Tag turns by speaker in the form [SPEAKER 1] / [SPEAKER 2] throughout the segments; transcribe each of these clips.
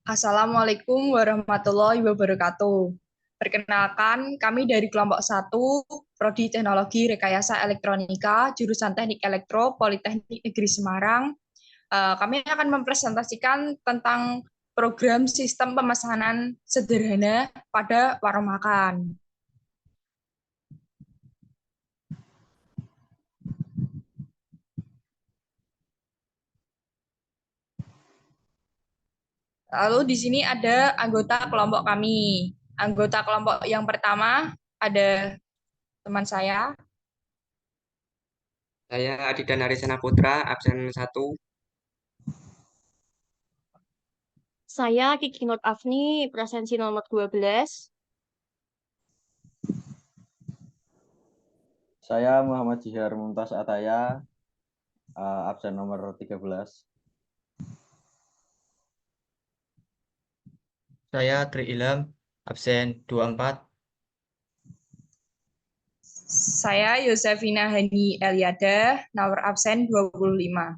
[SPEAKER 1] Assalamualaikum warahmatullahi wabarakatuh. Perkenalkan, kami dari kelompok 1, Prodi Teknologi Rekayasa Elektronika, jurusan Teknik Elektro, Politeknik Negeri Semarang. Kami akan mempresentasikan tentang program sistem pemesanan sederhana pada warung makan. Lalu di sini ada anggota kelompok kami. Anggota kelompok yang pertama ada teman saya.
[SPEAKER 2] Saya Adidan Arisana Putra, absen 1.
[SPEAKER 3] Saya Kiki Nur Afni, presensi nomor 12.
[SPEAKER 4] Saya Muhammad Jihar Mumtaz Ataya, absen nomor 13.
[SPEAKER 5] Saya Tri Ilham, absen 24.
[SPEAKER 1] Saya Yosefina Hani Eliada, nomor absen 25.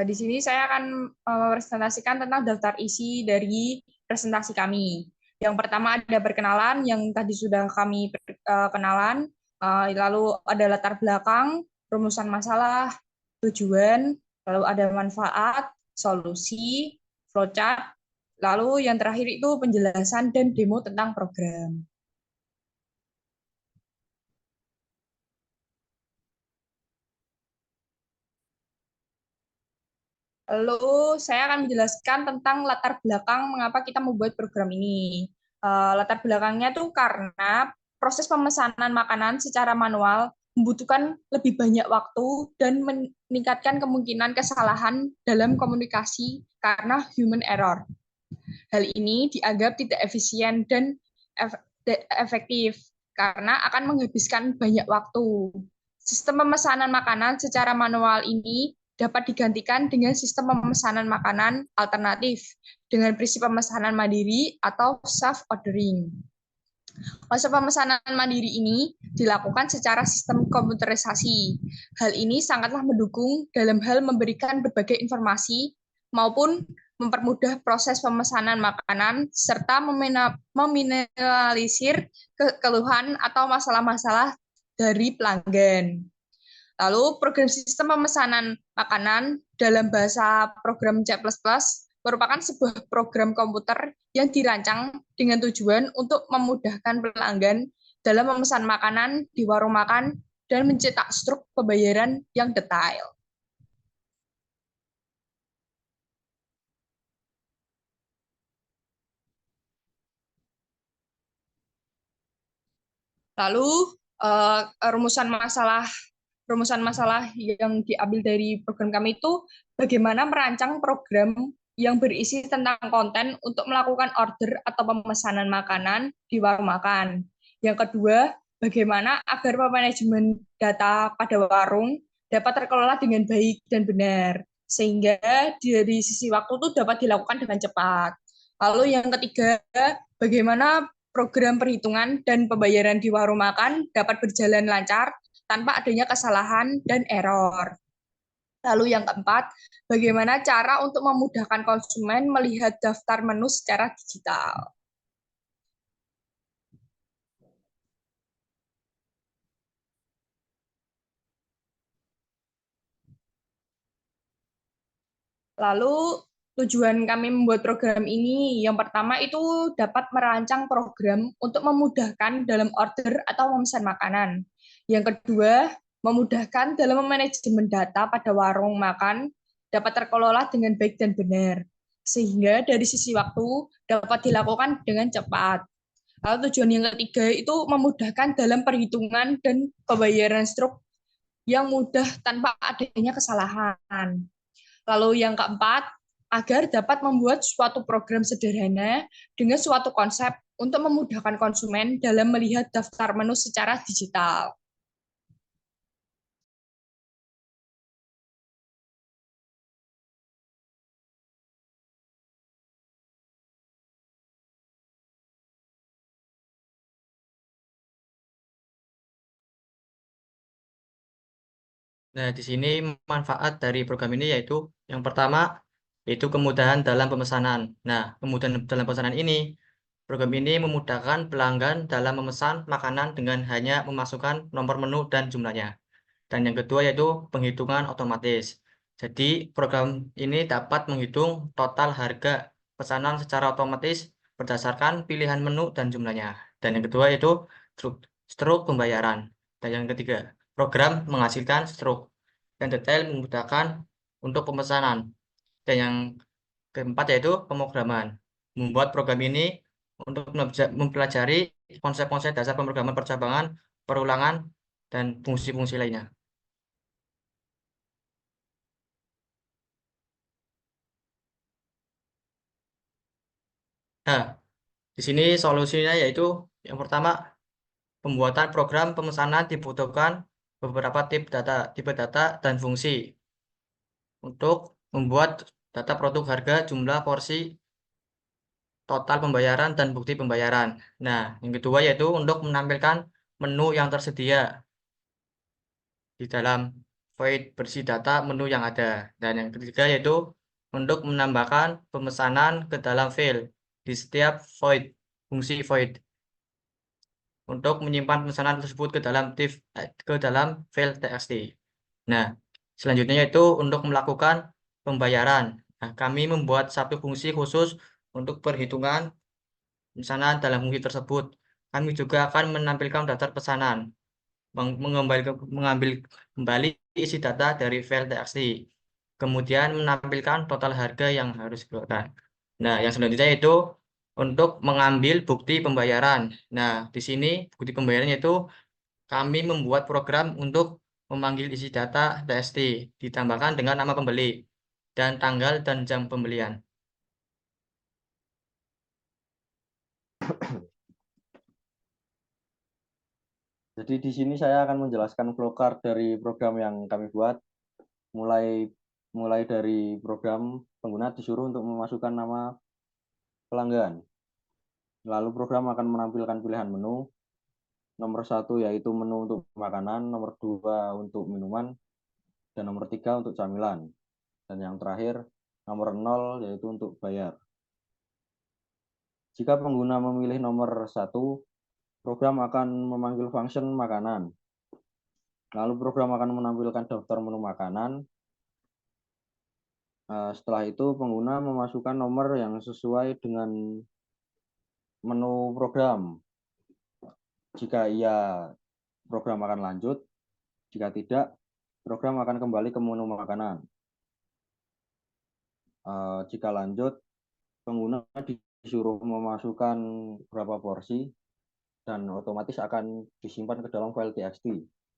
[SPEAKER 1] Di sini saya akan mempresentasikan tentang daftar isi dari presentasi kami. Yang pertama ada perkenalan, yang tadi sudah kami kenalan. Lalu ada latar belakang, rumusan masalah, tujuan, lalu ada manfaat, solusi, flowchart, lalu yang terakhir itu penjelasan dan demo tentang program. Lalu saya akan menjelaskan tentang latar belakang mengapa kita membuat program ini. Latar belakangnya tuh karena proses pemesanan makanan secara manual membutuhkan lebih banyak waktu dan meningkatkan kemungkinan kesalahan dalam komunikasi karena human error. Hal ini dianggap tidak efisien dan efektif karena akan menghabiskan banyak waktu. Sistem pemesanan makanan secara manual ini dapat digantikan dengan sistem pemesanan makanan alternatif dengan prinsip pemesanan mandiri atau self-ordering. Masa pemesanan mandiri ini dilakukan secara sistem komputerisasi. Hal ini sangatlah mendukung dalam hal memberikan berbagai informasi maupun mempermudah proses pemesanan makanan serta meminimalisir keluhan atau masalah-masalah dari pelanggan. Lalu program sistem pemesanan makanan dalam bahasa program C++ merupakan sebuah program komputer yang dirancang dengan tujuan untuk memudahkan pelanggan dalam memesan makanan di warung makan dan mencetak struk pembayaran yang detail. Lalu rumusan masalah yang diambil dari program kami itu bagaimana merancang program yang berisi tentang konten untuk melakukan order atau pemesanan makanan di warung makan. Yang kedua, bagaimana agar manajemen data pada warung dapat terkelola dengan baik dan benar, sehingga dari sisi waktu itu dapat dilakukan dengan cepat. Lalu yang ketiga, bagaimana program perhitungan dan pembayaran di warung makan dapat berjalan lancar tanpa adanya kesalahan dan error. Lalu yang keempat, bagaimana cara untuk memudahkan konsumen melihat daftar menu secara digital. Lalu tujuan kami membuat program ini, yang pertama itu dapat merancang program untuk memudahkan dalam order atau memesan makanan. Yang kedua, memudahkan dalam manajemen data pada warung makan dapat terkelola dengan baik dan benar, sehingga dari sisi waktu dapat dilakukan dengan cepat. Lalu tujuan yang ketiga itu memudahkan dalam perhitungan dan pembayaran struk yang mudah tanpa adanya kesalahan. Lalu yang keempat, agar dapat membuat suatu program sederhana dengan suatu konsep untuk memudahkan konsumen dalam melihat daftar menu secara digital.
[SPEAKER 5] Nah, di sini manfaat dari program ini yaitu yang pertama yaitu kemudahan dalam pemesanan. Nah, kemudahan dalam pemesanan ini, program ini memudahkan pelanggan dalam memesan makanan dengan hanya memasukkan nomor menu dan jumlahnya. Dan yang kedua yaitu penghitungan otomatis. Jadi, program ini dapat menghitung total harga pesanan secara otomatis berdasarkan pilihan menu dan jumlahnya. Dan yang kedua yaitu struk pembayaran. Dan yang ketiga, program menghasilkan struk yang detail memudahkan untuk pemesanan. Dan yang keempat yaitu pemrograman. Membuat program ini untuk mempelajari konsep-konsep dasar pemrograman percabangan, perulangan, dan fungsi-fungsi lainnya. Nah, di sini solusinya yaitu yang pertama, pembuatan program pemesanan dibutuhkan beberapa tipe data dan fungsi untuk membuat data produk harga, jumlah porsi, total pembayaran, dan bukti pembayaran. Nah, yang kedua yaitu untuk menampilkan menu yang tersedia di dalam void berisi data menu yang ada. Dan yang ketiga yaitu untuk menambahkan pemesanan ke dalam file di setiap void, fungsi void, untuk menyimpan pemesanan tersebut ke dalam file txt. Nah, selanjutnya yaitu untuk melakukan pembayaran. Nah, kami membuat satu fungsi khusus untuk perhitungan pesanan dalam fungsi tersebut. Kami juga akan menampilkan daftar pesanan, mengambil kembali isi data dari file txt, kemudian menampilkan total harga yang harus dikeluarkan. Nah, yang selanjutnya itu untuk mengambil bukti pembayaran. Nah, di sini bukti pembayaran itu kami membuat program untuk memanggil isi data txt, ditambahkan dengan nama pembeli dan tanggal dan jam pembelian.
[SPEAKER 4] Jadi di sini saya akan menjelaskan flowchart dari program yang kami buat. Mulai dari program pengguna disuruh untuk memasukkan nama pelanggan. Lalu program akan menampilkan pilihan menu. Nomor 1 yaitu menu untuk makanan, nomor 2 untuk minuman, dan nomor 3 untuk camilan. Dan yang terakhir nomor 0 yaitu untuk bayar. Jika pengguna memilih nomor 1, program akan memanggil function makanan. Lalu program akan menampilkan daftar menu makanan. Setelah itu pengguna memasukkan nomor yang sesuai dengan menu program. Jika iya, program akan lanjut. Jika tidak, program akan kembali ke menu makanan. Jika lanjut, pengguna disuruh memasukkan berapa porsi dan otomatis akan disimpan ke dalam file txt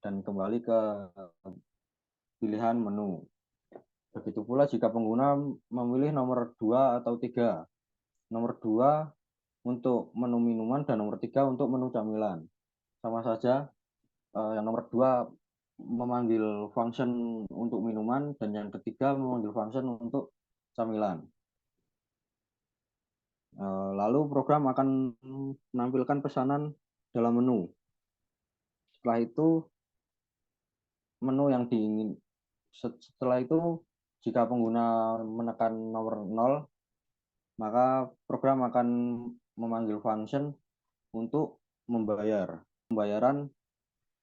[SPEAKER 4] dan kembali ke pilihan menu. Begitu pula jika pengguna memilih nomor 2 atau 3. Nomor 2 untuk menu minuman dan nomor 3 untuk menu camilan. Sama saja, yang nomor 2 memanggil function untuk minuman dan yang ketiga memanggil function untuk camilan. Lalu program akan menampilkan pesanan dalam menu. Setelah itu jika pengguna menekan nomor 0, maka program akan memanggil function untuk membayar. Pembayaran,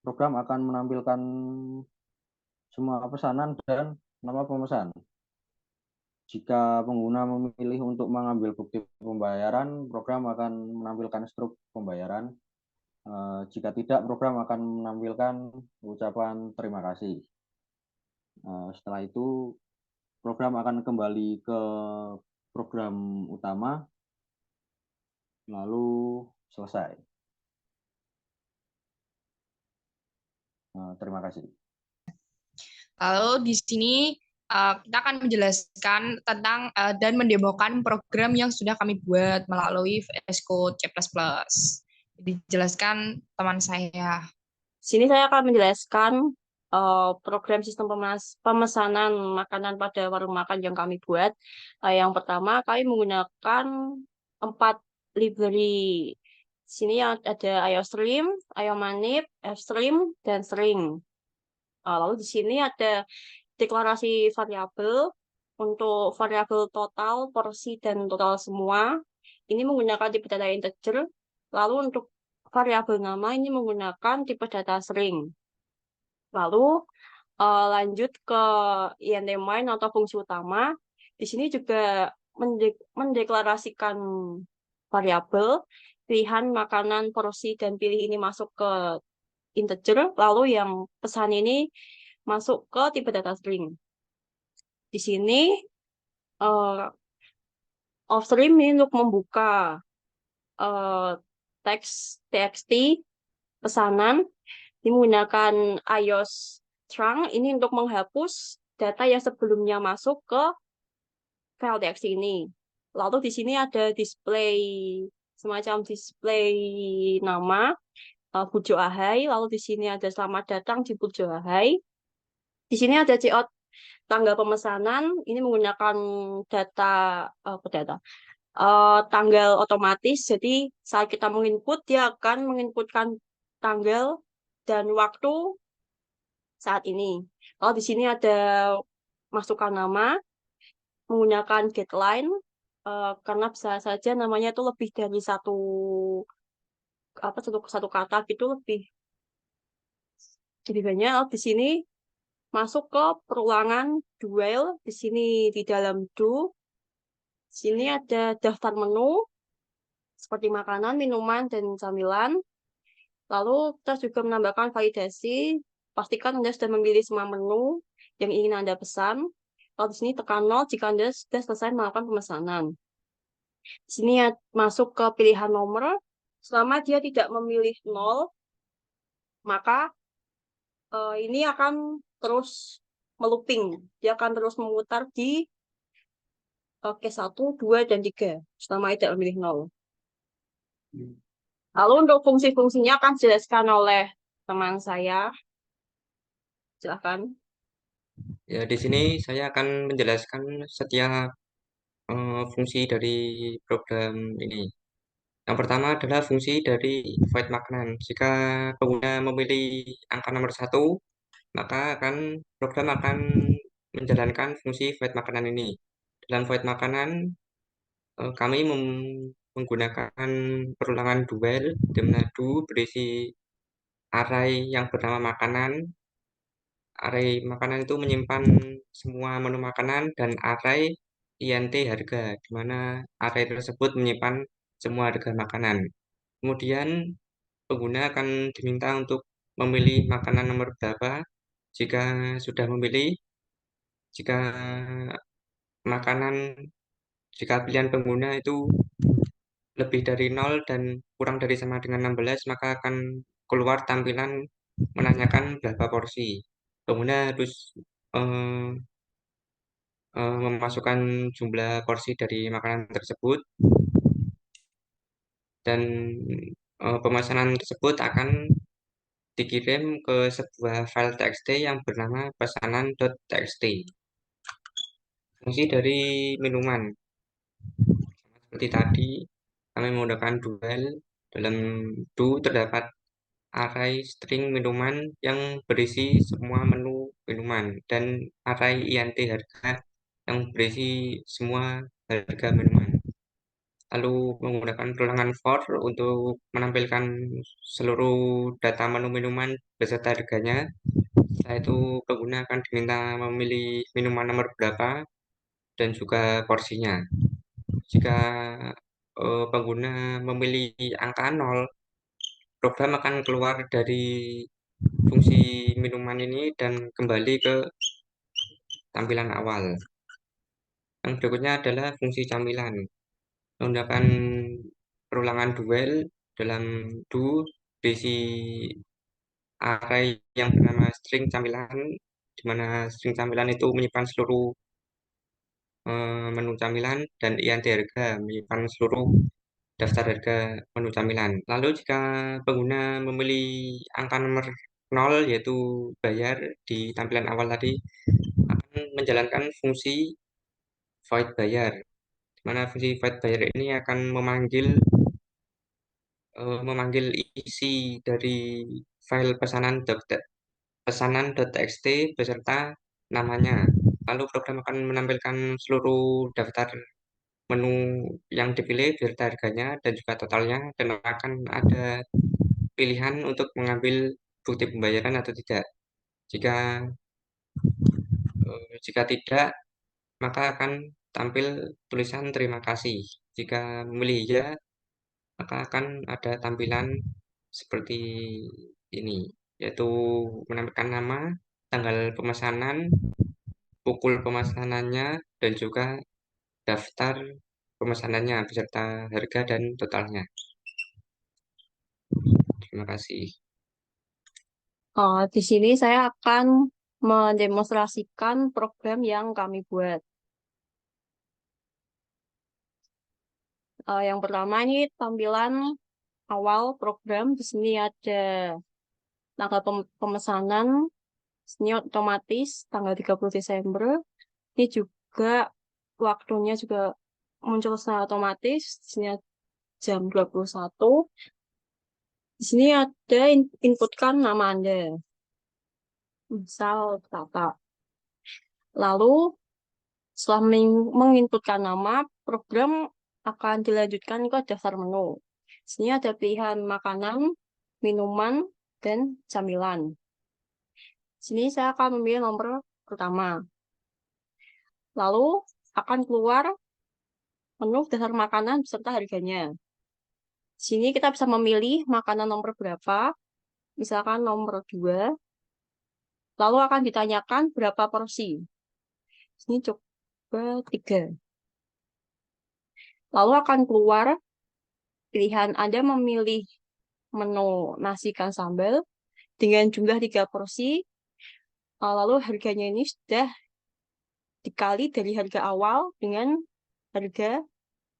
[SPEAKER 4] program akan menampilkan semua pesanan dan nama pemesan. Jika pengguna memilih untuk mengambil bukti pembayaran, program akan menampilkan struk pembayaran. Jika tidak, program akan menampilkan ucapan terima kasih. Setelah itu, program akan kembali ke program utama, lalu selesai. Terima kasih.
[SPEAKER 1] Lalu di sini kita akan menjelaskan tentang dan mendemokan program yang sudah kami buat melalui VS Code C++. Dijelaskan teman saya.
[SPEAKER 3] Sini saya akan menjelaskan program sistem pemesanan makanan pada warung makan yang kami buat. Yang pertama, kami menggunakan 4 library. Sini yang ada IOStream, IOManip, FStream, dan String. Lalu di sini ada deklarasi variabel untuk variabel total, porsi, dan total semua. Ini menggunakan tipe data integer. Lalu untuk variabel nama ini menggunakan tipe data string. Lalu lanjut ke int main atau fungsi utama. Di sini juga mendeklarasikan variabel, pilihan makanan, porsi, dan pilih ini masuk ke integer. Lalu yang pesan ini masuk ke tipe data string. Di sini offstream ini untuk membuka teks txt pesanan. Ini menggunakan iOS trunk ini untuk menghapus data yang sebelumnya masuk ke file txt ini. Lalu di sini ada display semacam display nama Burjo Ahai. Lalu di sini ada selamat datang di Burjo Ahai. Di sini ada checkout tanggal pemesanan. Ini menggunakan tanggal otomatis. Jadi saat kita menginput, dia akan menginputkan tanggal dan waktu saat ini. Kalau di sini ada masukkan nama menggunakan getLine karena bisa saja namanya itu lebih dari satu kata gitu lebih banyak. Di sini masuk ke perulangan duel. Di sini di dalam do. Di sini ada daftar menu seperti makanan, minuman, dan camilan. Lalu kita juga menambahkan validasi. Pastikan Anda sudah memilih semua menu yang ingin Anda pesan. Lalu di sini tekan 0 jika Anda sudah selesai melakukan pemesanan. Di sini masuk ke pilihan nomor. Selama dia tidak memilih 0, maka ini akan terus melooping. Dia akan terus memutar di case 1, 2, dan 3. Selama tidak memilih 0. Lalu untuk fungsi-fungsinya akan dijelaskan oleh teman saya. Silakan.
[SPEAKER 2] Ya, di sini saya akan menjelaskan setiap fungsi dari program ini. Yang pertama adalah fungsi dari void makanan. Jika pengguna memilih angka nomor 1, maka program akan menjalankan fungsi void makanan ini. Dalam void makanan, kami menggunakan perulangan duel, di mana do berisi array yang bernama makanan. Array makanan itu menyimpan semua menu makanan dan array int harga, di mana array tersebut menyimpan semua harga makanan. Kemudian pengguna akan diminta untuk memilih makanan nomor berapa. Jika sudah memilih, jika makanan, jika pilihan pengguna itu lebih dari 0 dan kurang dari sama dengan 16, maka akan keluar tampilan menanyakan berapa porsi. Pengguna harus eh, memasukkan jumlah porsi dari makanan tersebut, dan pemesanan tersebut akan dikirim ke sebuah file txt yang bernama pesanan.txt. Fungsi dari minuman, seperti tadi, kami menggunakan duel. Dalam do terdapat array string minuman yang berisi semua menu minuman, dan array int harga yang berisi semua harga minuman. Lalu menggunakan perulangan for untuk menampilkan seluruh data menu minuman beserta harganya. Setelah itu pengguna akan diminta memilih minuman nomor berapa dan juga porsinya. Jika pengguna memilih angka 0, program akan keluar dari fungsi minuman ini dan kembali ke tampilan awal. Yang berikutnya adalah fungsi camilan. Menggunakan perulangan duel, dalam do berisi array yang bernama string camilan, di mana string camilan itu menyimpan seluruh menu camilan, dan int harga menyimpan seluruh daftar harga menu camilan. Lalu jika pengguna memilih angka nomor 0, yaitu bayar di tampilan awal tadi, akan menjalankan fungsi void bayar, di mana fungsi void bayar ini akan memanggil isi dari file pesanan pesanan.txt beserta namanya. Lalu program akan menampilkan seluruh daftar menu yang dipilih beserta harganya dan juga totalnya, dan akan ada pilihan untuk mengambil bukti pembayaran atau tidak. Jika tidak, maka akan tampil tulisan terima kasih. Jika memilih ya, maka akan ada tampilan seperti ini, yaitu menampilkan nama, tanggal pemesanan, pukul pemesanannya, dan juga daftar pemesanannya beserta harga dan totalnya. Terima kasih.
[SPEAKER 3] Di sini saya akan mendemonstrasikan program yang kami buat. Yang pertama ini tampilan awal program. Di sini ada tanggal pemesanan, di sini otomatis tanggal 30 Desember. Ini juga waktunya juga muncul secara otomatis. Di sini jam 21. Di sini ada inputkan nama Anda. Misal Tata. Lalu setelah menginputkan nama, program akan dilanjutkan ke daftar menu. Di sini ada pilihan makanan, minuman, dan camilan. Di sini saya akan memilih nomor pertama. Lalu akan keluar menu daftar makanan beserta harganya. Di sini kita bisa memilih makanan nomor berapa, misalkan nomor 2. Lalu akan ditanyakan berapa porsi. Di sini coba 3. Lalu akan keluar pilihan Anda memilih menu nasi ikan sambal dengan jumlah 3 porsi. Lalu harganya ini sudah dikali dari harga awal dengan harga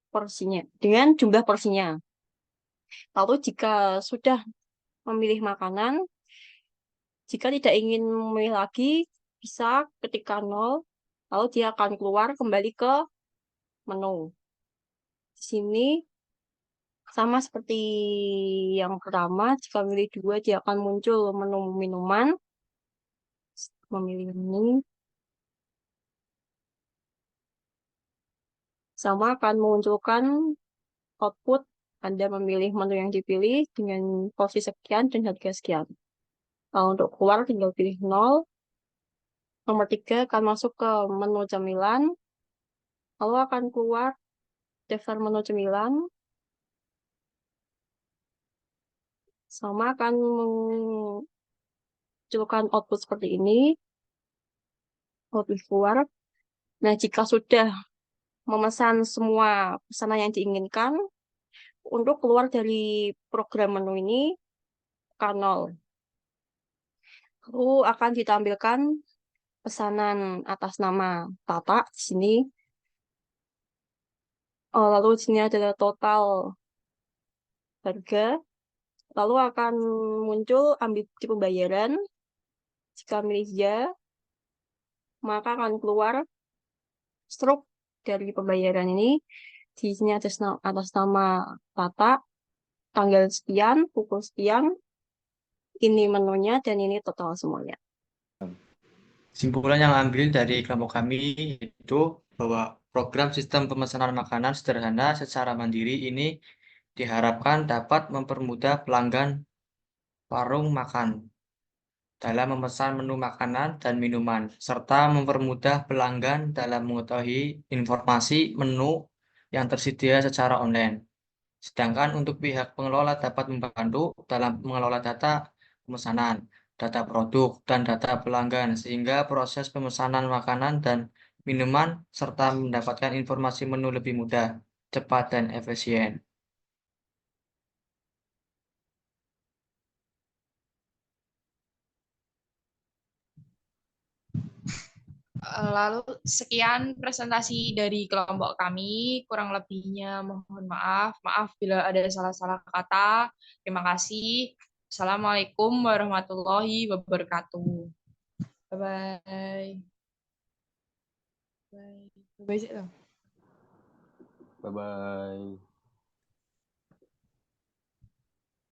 [SPEAKER 3] porsinya, dengan jumlah porsinya. Lalu jika sudah memilih makanan, jika tidak ingin memilih lagi, bisa ketikkan 0, lalu dia akan keluar kembali ke menu. Di sini sama seperti yang pertama, jika memilih 2, dia akan muncul menu minuman. Memilih ini. Sama akan memunculkan output Anda memilih menu yang dipilih dengan porsi sekian dan harga sekian. Untuk keluar tinggal pilih 0. Nomor 3 akan masuk ke menu cemilan. Lalu akan keluar daftar menu cemilan. Sama akan munculkan output seperti ini. Output keluar. Nah, jika sudah memesan semua pesanan yang diinginkan, untuk keluar dari program menu ini, akan 0. Lalu akan ditampilkan pesanan atas nama Tata di sini. Lalu di sini adalah total harga. Lalu akan muncul ambil bukti pembayaran. Jika milih ya, maka akan keluar struk dari pembayaran ini. Di sini atas nama Tata, tanggal sekian, pukul sekian. Ini menunya dan ini total semuanya.
[SPEAKER 5] Simpulan yang ambil dari kelompok kami itu bahwa program sistem pemesanan makanan sederhana secara mandiri ini diharapkan dapat mempermudah pelanggan warung makan dalam memesan menu makanan dan minuman, serta mempermudah pelanggan dalam mengetahui informasi menu yang tersedia secara online. Sedangkan untuk pihak pengelola dapat membantu dalam mengelola data pemesanan, data produk, dan data pelanggan, sehingga proses pemesanan makanan dan minuman serta mendapatkan informasi menu lebih mudah, cepat, dan efisien.
[SPEAKER 1] Lalu sekian presentasi dari kelompok kami. Kurang lebihnya mohon maaf. Maaf bila ada salah-salah kata. Terima kasih. Assalamualaikum warahmatullahi wabarakatuh. Bye-bye. Bye-bye.
[SPEAKER 4] Bye-bye.